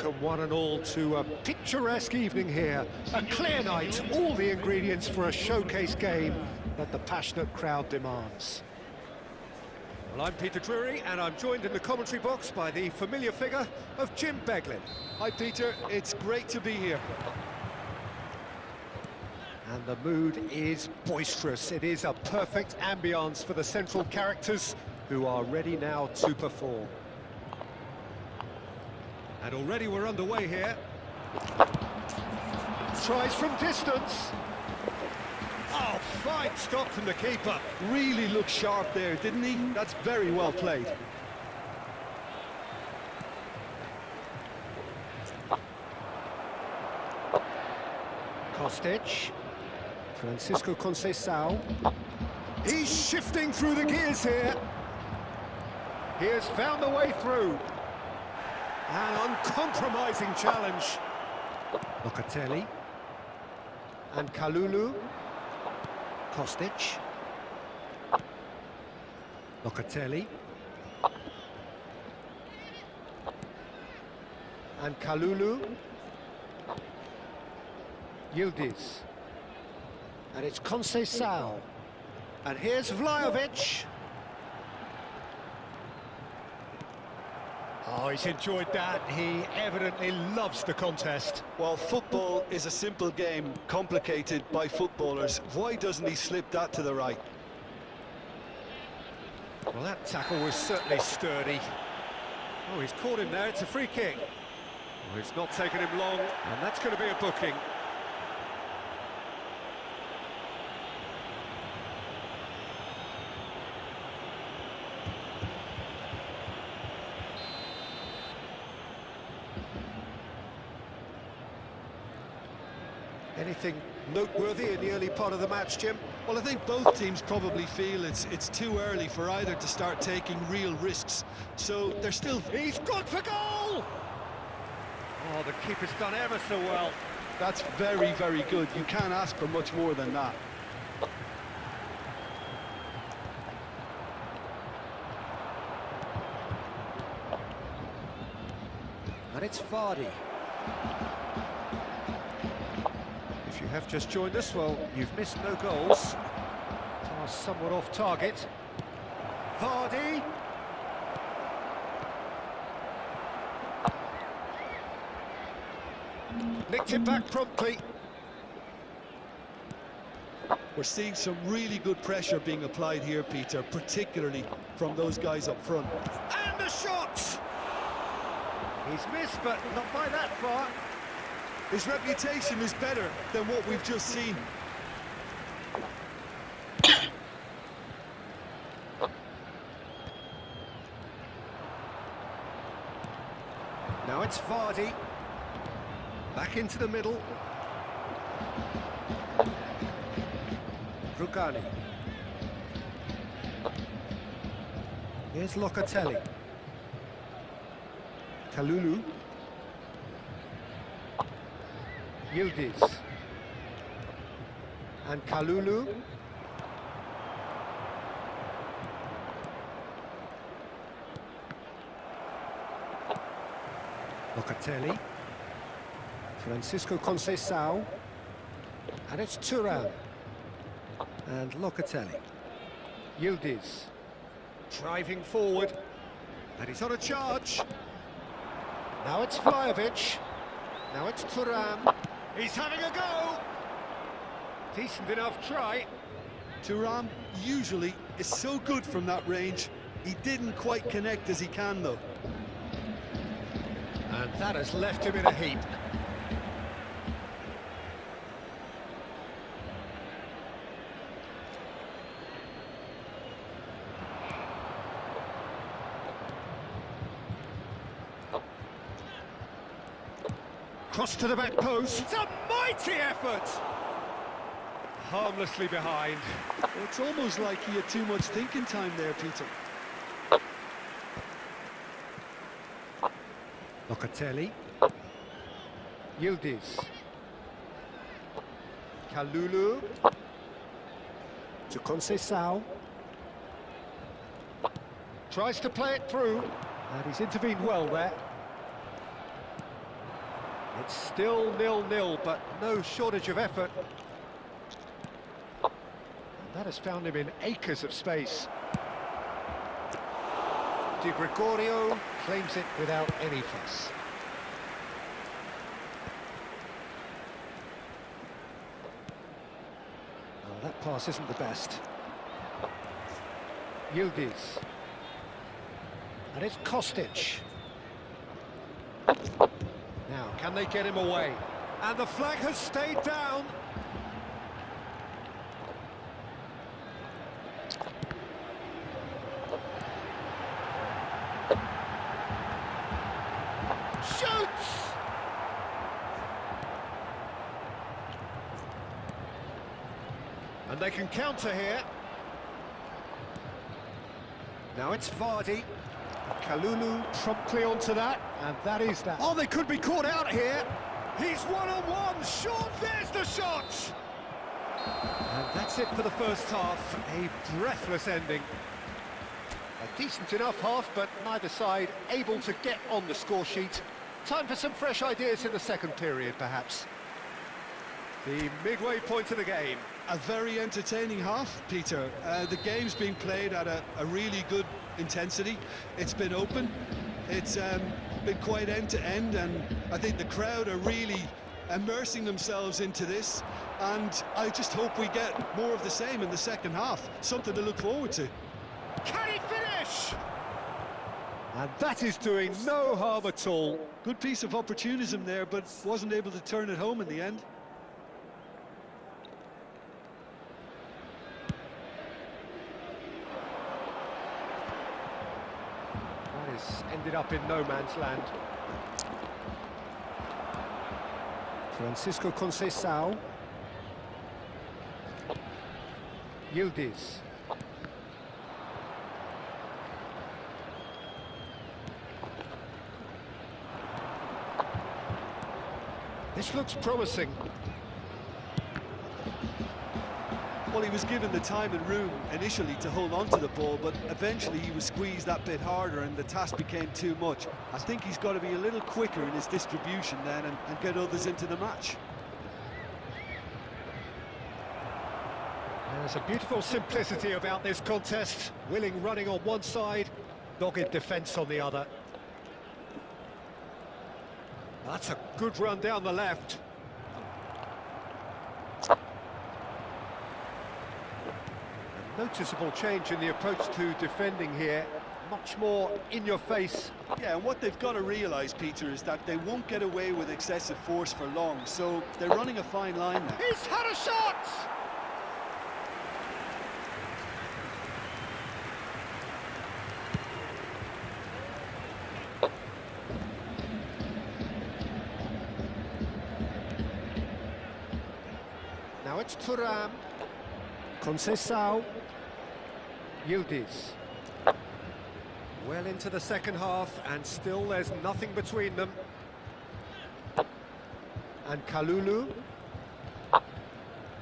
welcome one and all to a picturesque evening here. A clear night, all the ingredients for a showcase game that the passionate crowd demands. Well, I'm Peter Drury, and I'm joined in the commentary box by the familiar figure of Jim Beglin. Hi Peter, it's great to be here. And the mood is boisterous. It is a perfect ambience for the central characters who are ready now to perform. And already we're underway here. Tries from distance. Oh, fine stop from the keeper. Really looked sharp there, didn't he? That's very well played. Kostic. Francisco Conceição. He's shifting through the gears here. He has found the way through. An uncompromising challenge. Locatelli. And Kalulu. Kostic. Locatelli. And Kalulu. Yildiz. And it's Conceição. And here's Vlahovic. Oh, he's enjoyed that. He evidently loves the contest. Well, football is a simple game, complicated by footballers. Why doesn't he slip that to the right? Well, that tackle was certainly sturdy. Oh, he's caught him there. It's a free kick. Well, it's not taken him long, and that's going to be a booking. Anything noteworthy in the early part of the match, Jim? Well, I think both teams probably feel it's too early for either to start taking real risks. So they're still... He's good for goal! Oh, the keeper's done ever so well. That's very, very good. You can't ask for much more than that. And it's Vardy. If you have just joined us, well, you've missed no goals. Pass somewhat off target. Vardy. Nicked it back promptly. We're seeing some really good pressure being applied here, Peter, particularly from those guys up front. And the shot! He's missed, but not by that far. His reputation is better than what we've just seen. Now it's Vardy. Back into the middle. Rugani. Here's Locatelli. Kalulu. Yildiz. And Kalulu. Locatelli. Francisco Conceição. And it's Thuram. And Locatelli. Yildiz. Driving forward. And he's on a charge. Now it's Vlahovic. Now it's Thuram. He's having a go! Decent enough try. Thuram usually is so good from that range. He didn't quite connect as he can, though. And that has left him in a heap. Cross to the back post. It's a mighty effort! Harmlessly behind. It's almost like he had too much thinking time there, Peter. Locatelli. Yildiz. Kalulu. To Conceição. Tries to play it through. And he's intervened well there. It's still 0-0, but no shortage of effort. And that has found him in acres of space. Di Gregorio claims it without any fuss. Well, that pass isn't the best. Yildiz. And it's Kostic. Now, can they get him away? And the flag has stayed down. Shoots! And they can counter here. Now it's Vardy. Kalulu promptly onto that, and that is that. Oh, they could be caught out here. He's one-on-one, short, there's the shot! And that's it for the first half, a breathless ending. A decent enough half, but neither side able to get on the score sheet. Time for some fresh ideas in the second period, perhaps. The midway point of the game. A very entertaining half, Peter. The game's been played at a really good intensity. It's been open. It's been quite end-to-end, and I think the crowd are really immersing themselves into this, and I just hope we get more of the same in the second half. Something to look forward to. Can he finish? And that is doing no harm at all. Good piece of opportunism there, but wasn't able to turn it home in the end. Ended up in no man's land. Francisco Conceição. Yildiz. This looks promising. Well, he was given the time and room initially to hold on to the ball, but eventually he was squeezed that bit harder and the task became too much. I think he's got to be a little quicker in his distribution then and get others into the match. There's a beautiful simplicity about this contest. Willing running on one side, dogged defence on the other. That's a good run down the left. Noticeable change in the approach to defending here. Much more in your face. Yeah, and what they've got to realise, Peter, is that they won't get away with excessive force for long, so they're running a fine line now. He's had a shot! Now it's Thuram. Conceição. Yildiz. Well into the second half, and still there's nothing between them. And Kalulu.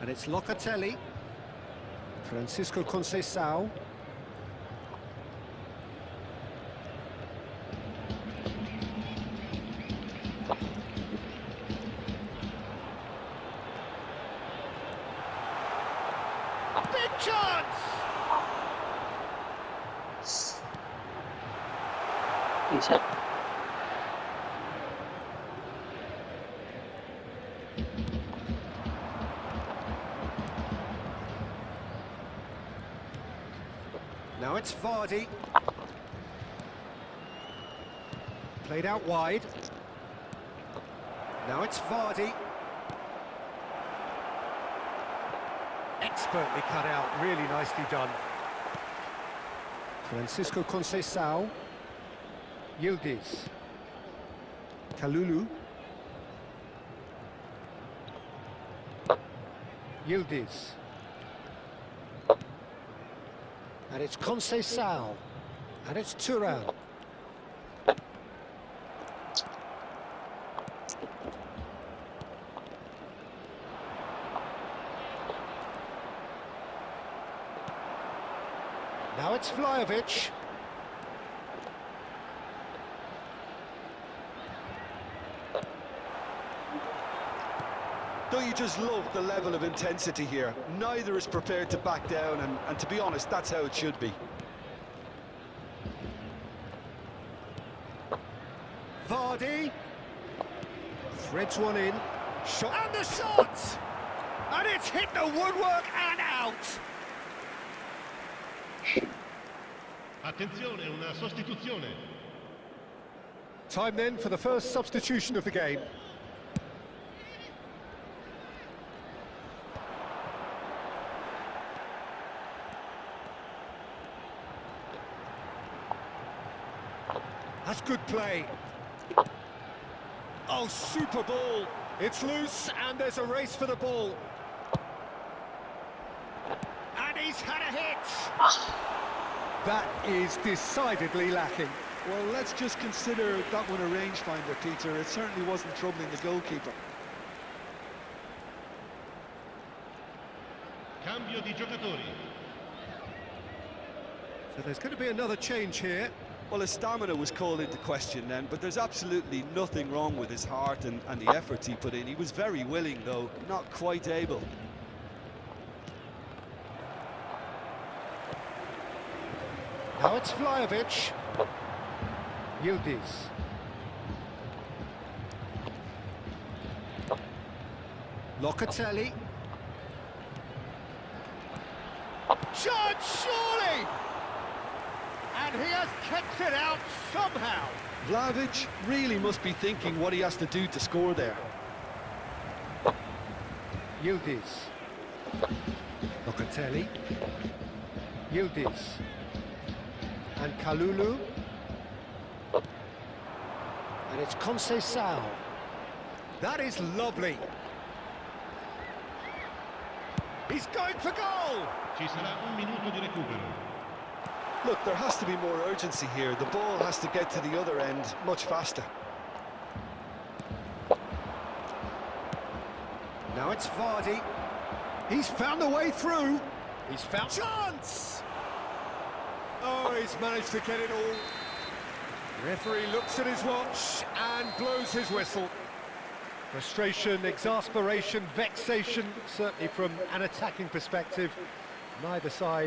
And it's Locatelli. Francisco Conceição. Big chance! He's hit. Now it's Vardy. Played out wide. Now it's Vardy. Expertly cut out, really nicely done. Francisco Conceição. Yildiz. Kalulu. Yildiz. And it's Conceição. And it's Thuram. Now it's Vlahovic. Don't you just love the level of intensity here? Neither is prepared to back down, and to be honest, that's how it should be. Vardy threads one in, shot, and the shot! And it's hit the woodwork and out! Attenzione, una sostituzione. Time then for the first substitution of the game. That's good play. Oh, super ball. It's loose and there's a race for the ball. And he's had a hit. That is decidedly lacking. Well, let's just consider that one a rangefinder, Peter. It certainly wasn't troubling the goalkeeper. Cambio di giocatori. So there's going to be another change here. Well, his stamina was called into question then, but there's absolutely nothing wrong with his heart and the efforts he put in. He was very willing, though, not quite able. Now it's Vlahovic. Yildiz. Locatelli. Chance, surely! And he has kept it out somehow. Vlahovic really must be thinking what he has to do to score there. Yildiz. Locatelli. Yildiz. And Kalulu. And it's Conceição. That is lovely. He's going for goal! Ci sarà un minuto di recupero. Look, there has to be more urgency here. The ball has to get to the other end much faster. Now it's Vardy. He's found the way through. He's found chance! Oh, he's managed to get it all. Referee looks at his watch and blows his whistle. Frustration, exasperation, vexation, certainly from an attacking perspective. Neither side